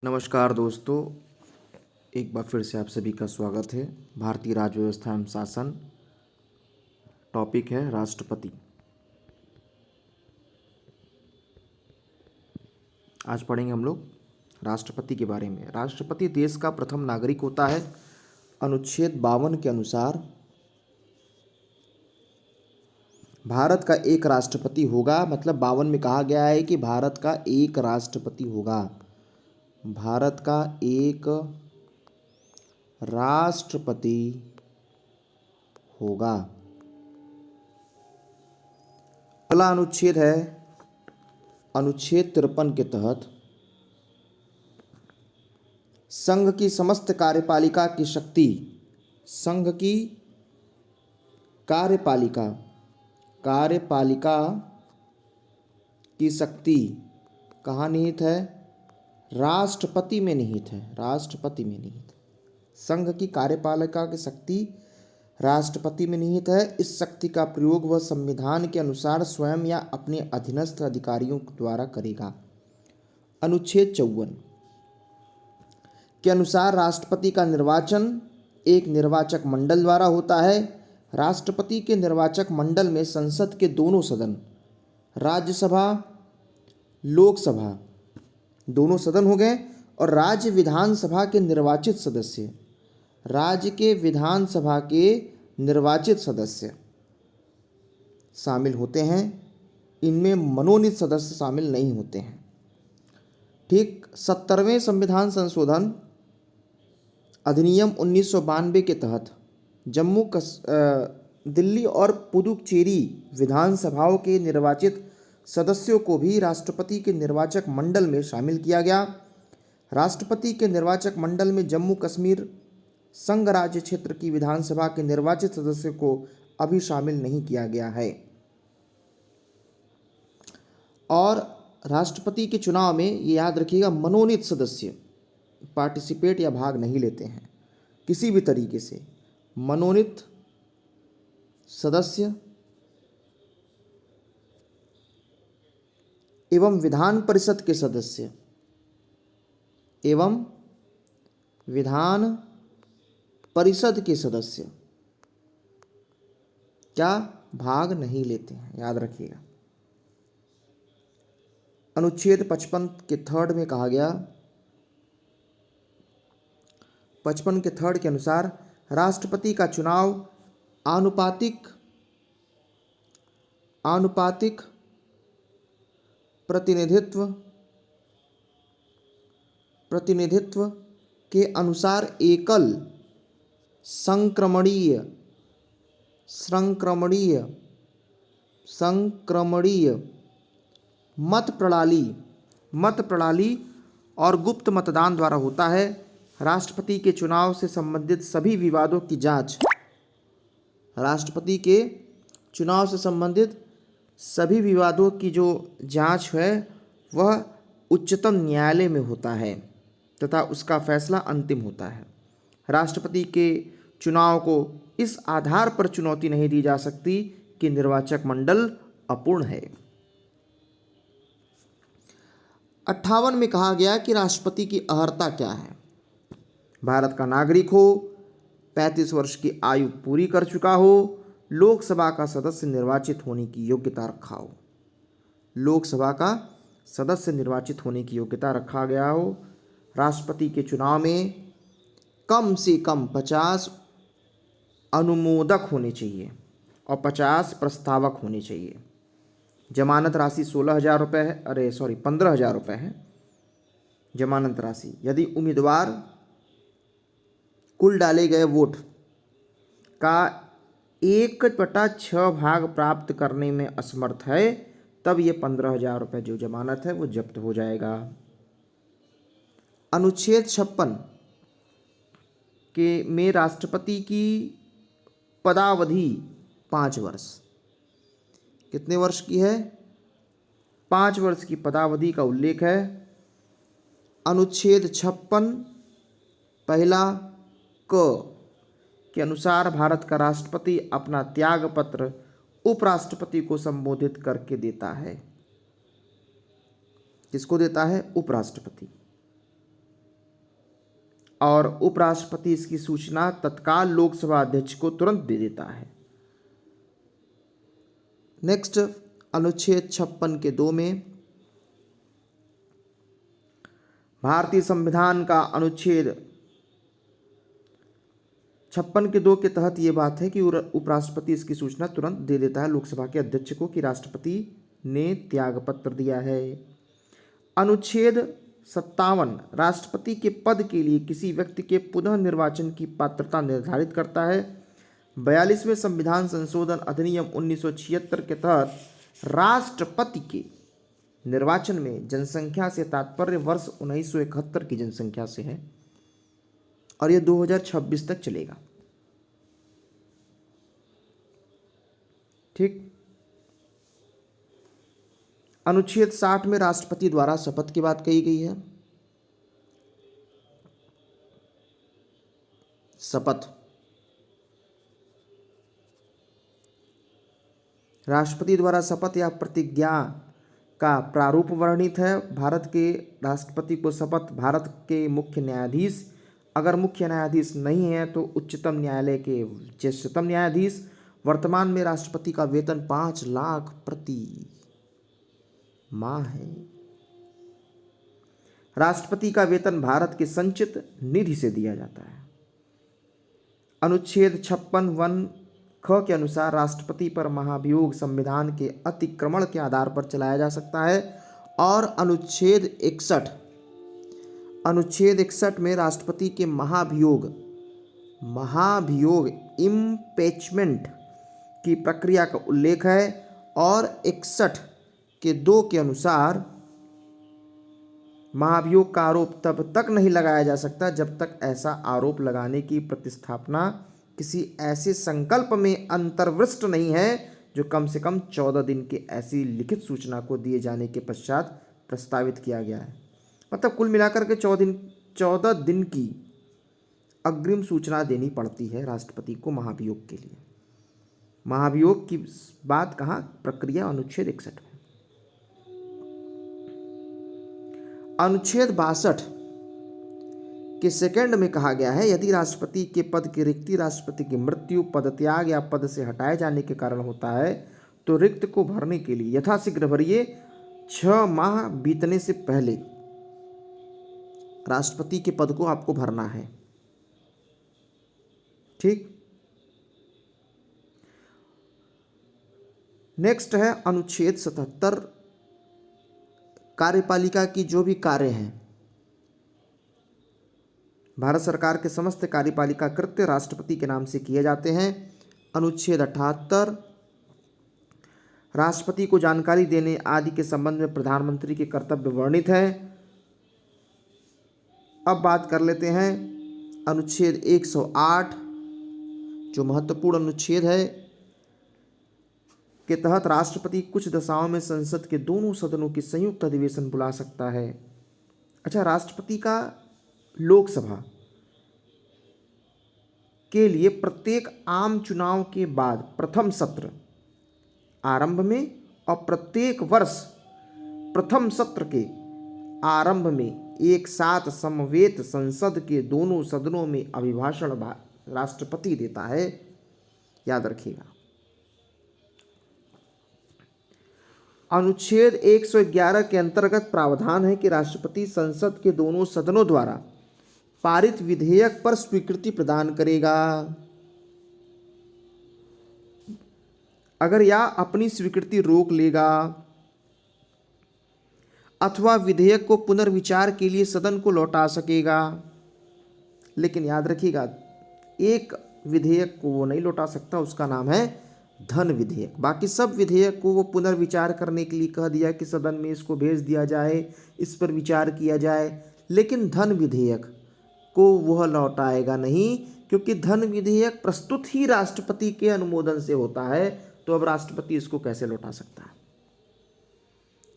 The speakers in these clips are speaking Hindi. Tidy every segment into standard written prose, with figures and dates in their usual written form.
नमस्कार दोस्तों, एक बार फिर से आप सभी का स्वागत है। भारतीय राज्य व्यवस्था एवं शासन, टॉपिक है राष्ट्रपति। आज पढ़ेंगे हम लोग राष्ट्रपति के बारे में। राष्ट्रपति देश का प्रथम नागरिक होता है। अनुच्छेद 52 के अनुसार भारत का एक राष्ट्रपति होगा, मतलब 52 में कहा गया है कि भारत का एक राष्ट्रपति होगा। भारत का एक राष्ट्रपति होगा। अगला अनुच्छेद है अनुच्छेद 53 के तहत संघ की समस्त कार्यपालिका की शक्ति, संघ की कार्यपालिका की शक्ति कहाँ निहित है? राष्ट्रपति में निहित है। राष्ट्रपति में निहित संघ की कार्यपालिका की शक्ति राष्ट्रपति में निहित है। इस शक्ति का प्रयोग वह संविधान के अनुसार स्वयं या अपने अधीनस्थ अधिकारियों द्वारा करेगा। अनुच्छेद 54 के अनुसार राष्ट्रपति का निर्वाचन एक निर्वाचक मंडल द्वारा होता है। राष्ट्रपति के निर्वाचक मंडल में संसद के दोनों सदन, राज्यसभा, लोकसभा, दोनों सदन हो गए, और राज्य विधानसभा के निर्वाचित सदस्य, राज्य के विधानसभा के निर्वाचित सदस्य शामिल होते हैं। इनमें मनोनीत सदस्य शामिल नहीं होते हैं। ठीक 70वें संविधान संशोधन अधिनियम 1992 के तहत दिल्ली और पुदुचेरी विधानसभाओं के निर्वाचित सदस्यों को भी राष्ट्रपति के निर्वाचक मंडल में शामिल किया गया। राष्ट्रपति के निर्वाचक मंडल में जम्मू कश्मीर संघ राज्य क्षेत्र की विधानसभा के निर्वाचित सदस्यों को अभी शामिल नहीं किया गया है। और राष्ट्रपति के चुनाव में ये याद रखिएगा, मनोनीत सदस्य पार्टिसिपेट या भाग नहीं लेते हैं किसी भी तरीके से। मनोनीत सदस्य एवं विधान परिषद के सदस्य एवं विधान परिषद के सदस्य क्या भाग नहीं लेते हैं, याद रखिएगा। अनुच्छेद 55 के थर्ड में कहा गया, 55 के थर्ड के अनुसार राष्ट्रपति का चुनाव आनुपातिक प्रतिनिधित्व के अनुसार एकल संक्रमणीय मत प्रणाली और गुप्त मतदान द्वारा होता है। राष्ट्रपति के चुनाव से संबंधित सभी विवादों की जांच, राष्ट्रपति के चुनाव से संबंधित सभी विवादों की जो जांच है वह उच्चतम न्यायालय में होता है तथा उसका फैसला अंतिम होता है। राष्ट्रपति के चुनाव को इस आधार पर चुनौती नहीं दी जा सकती कि निर्वाचक मंडल अपूर्ण है। 58 में कहा गया कि राष्ट्रपति की अर्हता क्या है? भारत का नागरिक हो, 35 वर्ष की आयु पूरी कर चुका हो, लोकसभा का सदस्य निर्वाचित होने की योग्यता रखा हो। लोकसभा का सदस्य निर्वाचित होने की योग्यता रखा गया हो। राष्ट्रपति के चुनाव में कम से कम 50 अनुमोदक होने चाहिए और 50 प्रस्तावक होने चाहिए। जमानत राशि 16,000 रुपये है, 15,000 रुपये है जमानत राशि। यदि उम्मीदवार कुल डाले गए वोट का 1/6 भाग प्राप्त करने में असमर्थ है, तब ये 15,000 रुपये जो जमानत है वो जब्त हो जाएगा। अनुच्छेद 56 के में राष्ट्रपति की पदावधि 5 वर्ष, कितने वर्ष की है? 5 वर्ष की पदावधि का उल्लेख है। अनुच्छेद 56 पहला क के अनुसार भारत का राष्ट्रपति अपना त्याग पत्र उपराष्ट्रपति को संबोधित करके देता है। किसको देता है? उपराष्ट्रपति। और उपराष्ट्रपति इसकी सूचना तत्काल लोकसभा अध्यक्ष को तुरंत दे देता है। नेक्स्ट, अनुच्छेद 56 के 2 में भारतीय संविधान का अनुच्छेद 56 के 2 के तहत ये बात है कि उपराष्ट्रपति इसकी सूचना तुरंत दे देता है लोकसभा के अध्यक्ष को कि राष्ट्रपति ने त्यागपत्र दिया है। अनुच्छेद 57 राष्ट्रपति के पद के लिए किसी व्यक्ति के पुनः निर्वाचन की पात्रता निर्धारित करता है। 42वें संविधान संशोधन अधिनियम 1976 के तहत राष्ट्रपति के निर्वाचन में जनसंख्या से तात्पर्य वर्ष 1971 की जनसंख्या से है और यह 2026 तक चलेगा। ठीक। अनुच्छेद 60 में राष्ट्रपति द्वारा शपथ की बात कही गई है। शपथ, राष्ट्रपति द्वारा शपथ या प्रतिज्ञा का प्रारूप वर्णित है। भारत के राष्ट्रपति को शपथ भारत के मुख्य न्यायाधीश, अगर मुख्य न्यायाधीश नहीं है तो उच्चतम न्यायालय के ज्येष्ठतम न्यायाधीश। वर्तमान में राष्ट्रपति का वेतन 5 लाख प्रति माह है। राष्ट्रपति का वेतन भारत के संचित निधि से दिया जाता है। अनुच्छेद 56(1) ख के अनुसार राष्ट्रपति पर महाभियोग संविधान के अतिक्रमण के आधार पर चलाया जा सकता है। और अनुच्छेद 61 में राष्ट्रपति के महाभियोग इम्पीचमेंट की प्रक्रिया का उल्लेख है। और 61 के 2 के अनुसार महाभियोग का आरोप तब तक नहीं लगाया जा सकता जब तक ऐसा आरोप लगाने की प्रतिस्थापना किसी ऐसे संकल्प में अंतर्वृष्ट नहीं है जो कम से कम 14 दिन की ऐसी लिखित सूचना को दिए जाने के पश्चात प्रस्तावित किया गया है। मतलब कुल मिलाकर के 14 दिन की अग्रिम सूचना देनी पड़ती है राष्ट्रपति को महाभियोग के लिए। महाभियोग की बात कहाँ, प्रक्रिया अनुच्छेद 61 में। अनुच्छेद 62 के सेकंड में कहा गया है, यदि राष्ट्रपति के पद की रिक्ति राष्ट्रपति की मृत्यु, पदत्याग या पद से हटाए जाने के कारण होता है तो रिक्त को भरने के लिए यथाशीघ्र भरिए। 6 माह बीतने से पहले राष्ट्रपति के पद को आपको भरना है। ठीक। नेक्स्ट है अनुच्छेद 77। कार्यपालिका की जो भी कार्य हैं, भारत सरकार के समस्त कार्यपालिका कृत्य राष्ट्रपति के नाम से किए जाते हैं। अनुच्छेद 78 राष्ट्रपति को जानकारी देने आदि के संबंध में प्रधानमंत्री के कर्तव्य वर्णित है। अब बात कर लेते हैं अनुच्छेद 108 जो महत्वपूर्ण अनुच्छेद है के तहत राष्ट्रपति कुछ दशाओं में संसद के दोनों सदनों की संयुक्त अधिवेशन बुला सकता है। अच्छा, राष्ट्रपति का लोकसभा के लिए प्रत्येक आम चुनाव के बाद प्रथम सत्र आरंभ में और प्रत्येक वर्ष प्रथम सत्र के आरंभ में एक साथ समवेत संसद के दोनों सदनों में अभिभाषण राष्ट्रपति देता है। याद रखिएगा। अनुच्छेद 111 के अंतर्गत प्रावधान है कि राष्ट्रपति संसद के दोनों सदनों द्वारा पारित विधेयक पर स्वीकृति प्रदान करेगा। अगर या अपनी स्वीकृति रोक लेगा अथवा विधेयक को पुनर्विचार के लिए सदन को लौटा सकेगा। लेकिन याद रखिएगा, एक विधेयक को वो नहीं लौटा सकता, उसका नाम है धन विधेयक। बाकी सब विधेयक को वो पुनर्विचार करने के लिए कह दिया कि सदन में इसको भेज दिया जाए, इस पर विचार किया जाए। लेकिन धन विधेयक को वह लौटाएगा नहीं, क्योंकि धन विधेयक प्रस्तुत ही राष्ट्रपति के अनुमोदन से होता है। तो अब राष्ट्रपति इसको कैसे लौटा सकता है?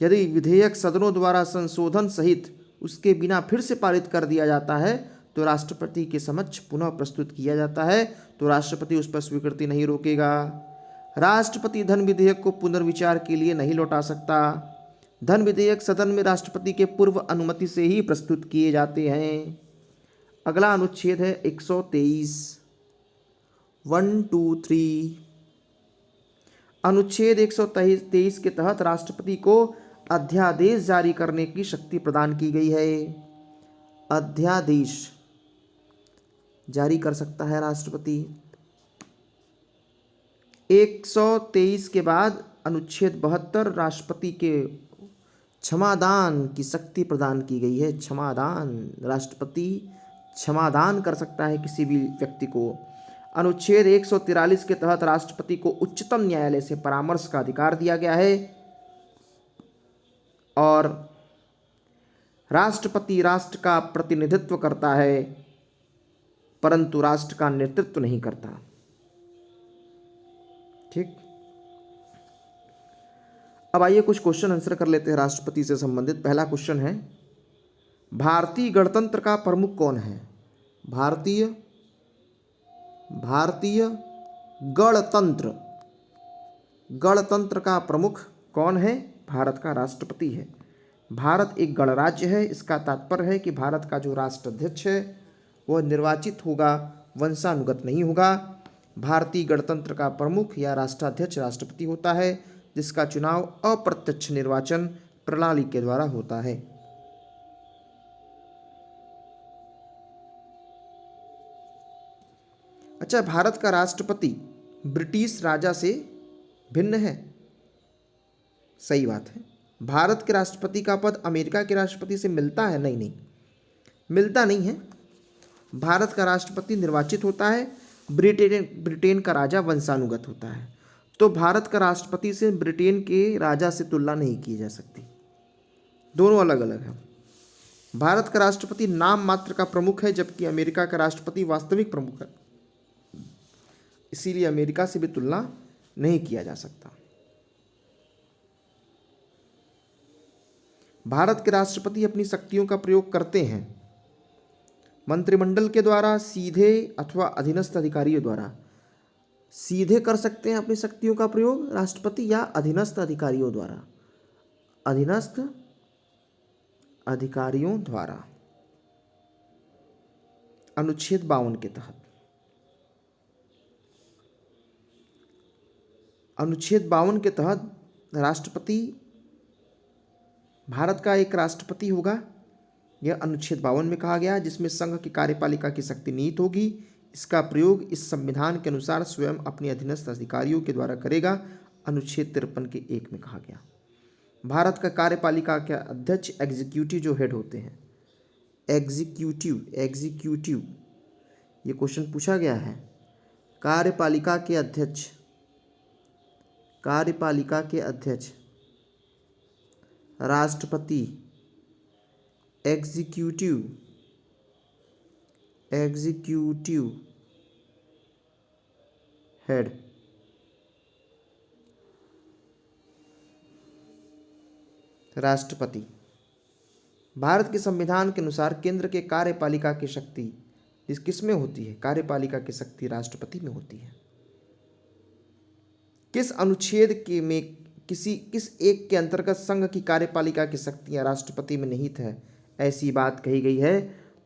यदि विधेयक सदनों द्वारा संशोधन सहित उसके बिना फिर से पारित कर दिया जाता है तो राष्ट्रपति के समक्ष पुनः प्रस्तुत किया जाता है, तो राष्ट्रपति उस पर स्वीकृति नहीं रोकेगा। राष्ट्रपति धन विधेयक को पुनर्विचार के लिए नहीं लौटा सकता। धन विधेयक सदन में राष्ट्रपति के पूर्व अनुमति से ही प्रस्तुत किए जाते हैं। अगला अनुच्छेद है 123। 1 2 3। अनुच्छेद 123 के तहत राष्ट्रपति को अध्यादेश जारी करने की शक्ति प्रदान की गई है। अध्यादेश जारी कर सकता है राष्ट्रपति। 123 के बाद अनुच्छेद 72 राष्ट्रपति के क्षमादान की शक्ति प्रदान की गई है। क्षमादान, राष्ट्रपति क्षमादान कर सकता है किसी भी व्यक्ति को। अनुच्छेद 143 के तहत राष्ट्रपति को उच्चतम न्यायालय से परामर्श का अधिकार दिया गया है और राष्ट्रपति राष्ट्र का प्रतिनिधित्व करता है परंतु राष्ट्र का नेतृत्व नहीं करता। ठीक, अब आइए कुछ क्वेश्चन आंसर कर लेते हैं राष्ट्रपति से संबंधित। पहला क्वेश्चन है, भारतीय गणतंत्र का प्रमुख कौन है? भारतीय गणतंत्र का प्रमुख कौन है? भारत का राष्ट्रपति है। भारत एक गणराज्य है। इसका तात्पर्य है कि भारत का जो राष्ट्राध्यक्ष है वह निर्वाचित होगा, वंशानुगत नहीं होगा। भारतीय गणतंत्र का प्रमुख या राष्ट्राध्यक्ष राष्ट्रपति होता है, जिसका चुनाव अप्रत्यक्ष निर्वाचन प्रणाली के द्वारा होता है। अच्छा, भारत का राष्ट्रपति ब्रिटिश राजा से भिन्न है? सही बात है। भारत के राष्ट्रपति का पद अमेरिका के राष्ट्रपति से मिलता है? नहीं, मिलता नहीं है। भारत का राष्ट्रपति निर्वाचित होता है, ब्रिटेन का राजा वंशानुगत होता है। तो भारत का राष्ट्रपति से ब्रिटेन के राजा से तुलना नहीं की जा सकती, दोनों अलग अलग हैं। भारत का राष्ट्रपति नाम मात्र का प्रमुख है, जबकि अमेरिका का राष्ट्रपति वास्तविक प्रमुख है, इसीलिए अमेरिका से भी तुलना नहीं किया जा सकता। भारत के राष्ट्रपति अपनी शक्तियों का प्रयोग करते हैं मंत्रिमंडल के द्वारा, सीधे अथवा अधीनस्थ अधिकारियों द्वारा। सीधे कर सकते हैं अपनी शक्तियों का प्रयोग राष्ट्रपति, या अधीनस्थ अधिकारियों द्वारा? अधीनस्थ अधिकारियों द्वारा। अनुच्छेद 52 के तहत। अनुच्छेद 52 के तहत राष्ट्रपति भारत का एक राष्ट्रपति होगा, यह अनुच्छेद 52 में कहा गया, जिसमें संघ की कार्यपालिका की शक्ति निहित होगी। इसका प्रयोग इस संविधान के अनुसार स्वयं अपने अधीनस्थ अधिकारियों के द्वारा करेगा, अनुच्छेद 53 के 1 में कहा गया। भारत का कार्यपालिका के अध्यक्ष एग्जीक्यूटिव जो हेड होते हैं, एग्जीक्यूटिव ये क्वेश्चन पूछा गया है। कार्यपालिका के अध्यक्ष राष्ट्रपति, एग्जीक्यूटिव हेड। राष्ट्रपति। भारत के संविधान के अनुसार केंद्र के कार्यपालिका की शक्ति किस में होती है? कार्यपालिका की शक्ति राष्ट्रपति में होती है। किस अनुच्छेद में किस एक के अंतर्गत संघ की कार्यपालिका की शक्तियां राष्ट्रपति में निहित है, ऐसी बात कही गई है?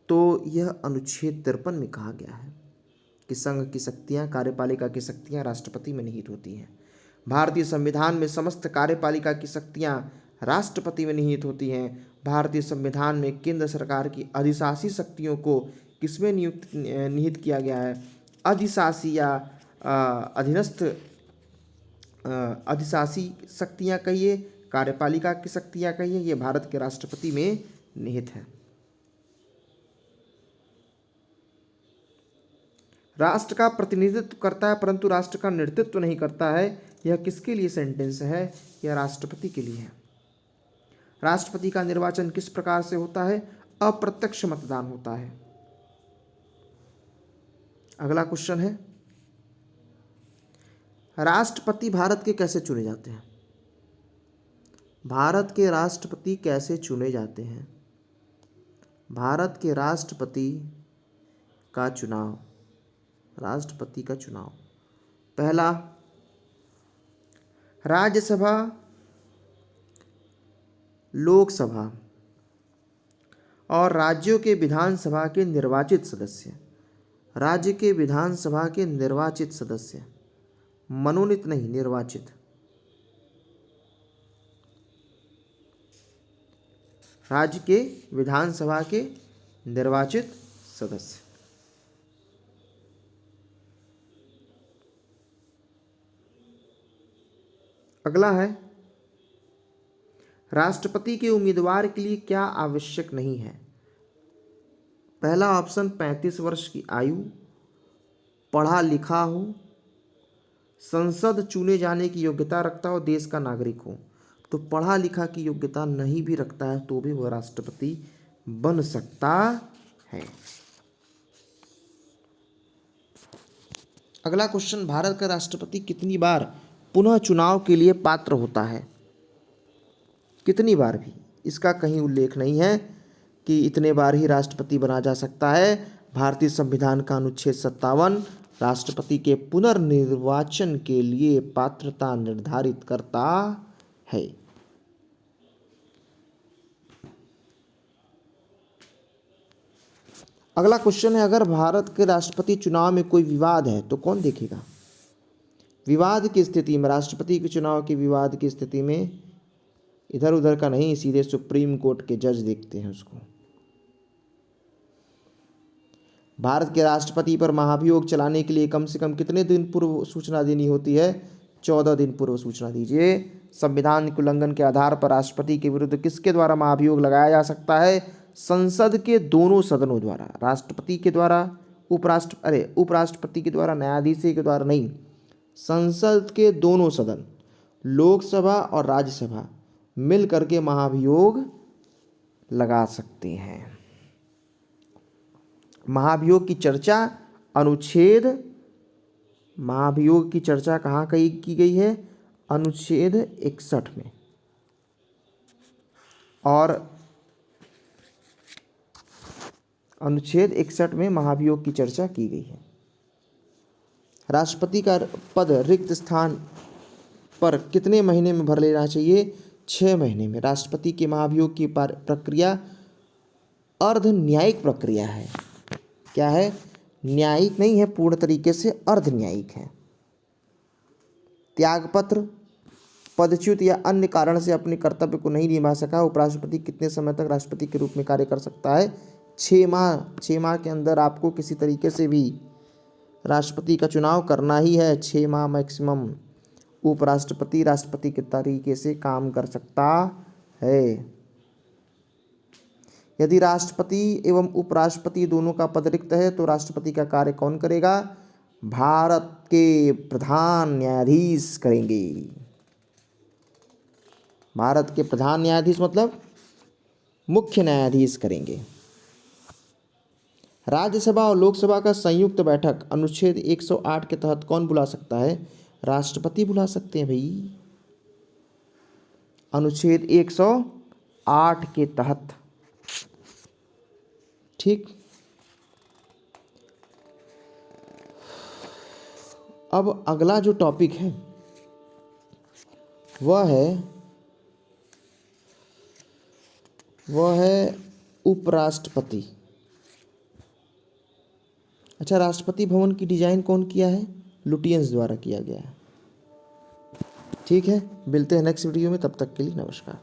तो यह अनुच्छेद 53 में कहा गया है कि संघ की शक्तियां, कार्यपालिका की शक्तियां राष्ट्रपति में निहित होती हैं। भारतीय संविधान में समस्त कार्यपालिका की शक्तियां राष्ट्रपति में निहित होती हैं। भारतीय संविधान में केंद्र सरकार की अधिशासी शक्तियों को किसमें निहित किया गया है? अधिशासी या अधीनस्थ अधिशासी शक्तियां कहिए, कार्यपालिका की शक्तियां कहिए, ये भारत के राष्ट्रपति में निहित है। राष्ट्र का प्रतिनिधित्व करता है परंतु राष्ट्र का नेतृत्व नहीं करता है, यह किसके लिए सेंटेंस है? यह राष्ट्रपति के लिए है। राष्ट्रपति का निर्वाचन किस प्रकार से होता है? अप्रत्यक्ष मतदान होता है। अगला क्वेश्चन है, राष्ट्रपति भारत के कैसे चुने जाते हैं? भारत के राष्ट्रपति कैसे चुने जाते हैं? भारत के राष्ट्रपति का चुनाव, राष्ट्रपति का चुनाव। पहला, राज्यसभा, लोकसभा और राज्यों के विधानसभा के निर्वाचित सदस्य, राज्य के विधानसभा के निर्वाचित सदस्य, मनोनीत नहीं, निर्वाचित, राज्य के विधानसभा के निर्वाचित सदस्य। अगला है, राष्ट्रपति के उम्मीदवार के लिए क्या आवश्यक नहीं है? पहला ऑप्शन 35 वर्ष की आयु, पढ़ा लिखा हो, संसद चुने जाने की योग्यता रखता हो, देश का नागरिक हो। तो पढ़ा लिखा की योग्यता नहीं भी रखता है तो भी वह राष्ट्रपति बन सकता है। अगला क्वेश्चन, भारत का राष्ट्रपति कितनी बार पुनः चुनाव के लिए पात्र होता है? कितनी बार भी, इसका कहीं उल्लेख नहीं है कि इतने बार ही राष्ट्रपति बना जा सकता है। भारतीय संविधान का अनुच्छेद 57 राष्ट्रपति के पुनर्निर्वाचन के लिए पात्रता निर्धारित करता है। अगला क्वेश्चन है, अगर भारत के राष्ट्रपति चुनाव में कोई विवाद है तो कौन देखेगा? विवाद की स्थिति में, राष्ट्रपति के चुनाव के विवाद की स्थिति में इधर उधर का नहीं, सीधे सुप्रीम कोर्ट के जज देखते हैं उसको। भारत के राष्ट्रपति पर महाभियोग चलाने के लिए कम से कम कितने दिन पूर्व सूचना देनी होती है? 14 दिन पूर्व सूचना दीजिए। संविधान के उल्लंघन के आधार पर राष्ट्रपति के विरुद्ध किसके द्वारा महाभियोग लगाया जा सकता है? संसद के दोनों सदनों द्वारा, राष्ट्रपति के द्वारा, उपराष्ट्रपति के द्वारा, न्यायाधीश के द्वारा नहीं, संसद के दोनों सदन, लोकसभा और राज्यसभा मिल करके महाभियोग लगा सकते हैं। महाभियोग की चर्चा अनुच्छेद, महाभियोग की चर्चा कहाँ की गई है? अनुच्छेद 61 में। और अनुच्छेद 61 में महाभियोग की चर्चा की गई है। राष्ट्रपति का पद रिक्त स्थान पर कितने महीने में भर लेना चाहिए? 6 महीने में। राष्ट्रपति के महाभियोग की प्रक्रिया अर्ध न्यायिक प्रक्रिया है। क्या है? न्यायिक नहीं है, पूर्ण तरीके से अर्ध न्यायिक है। त्यागपत्र, पदच्युत या अन्य कारण से अपने कर्तव्य को नहीं निभा सका उपराष्ट्रपति कितने समय तक राष्ट्रपति के रूप में कार्य कर सकता है? 6 माह। 6 माह के अंदर आपको किसी तरीके से भी राष्ट्रपति का चुनाव करना ही है। 6 माह मैक्सिमम उपराष्ट्रपति राष्ट्रपति के तरीके से काम कर सकता है। यदि राष्ट्रपति एवं उपराष्ट्रपति दोनों का पद रिक्त है तो राष्ट्रपति का कार्य कौन करेगा? भारत के प्रधान न्यायाधीश करेंगे। भारत के प्रधान न्यायाधीश मतलब मुख्य न्यायाधीश करेंगे। राज्यसभा और लोकसभा का संयुक्त बैठक अनुच्छेद 108 के तहत कौन बुला सकता है? राष्ट्रपति बुला सकते हैं भाई, अनुच्छेद 108 के तहत। ठीक। अब अगला जो टॉपिक है वह है उपराष्ट्रपति। अच्छा, राष्ट्रपति भवन की डिजाइन कौन किया है? लुटियंस द्वारा किया गया है। ठीक है, मिलते हैं नेक्स्ट वीडियो में, तब तक के लिए नमस्कार।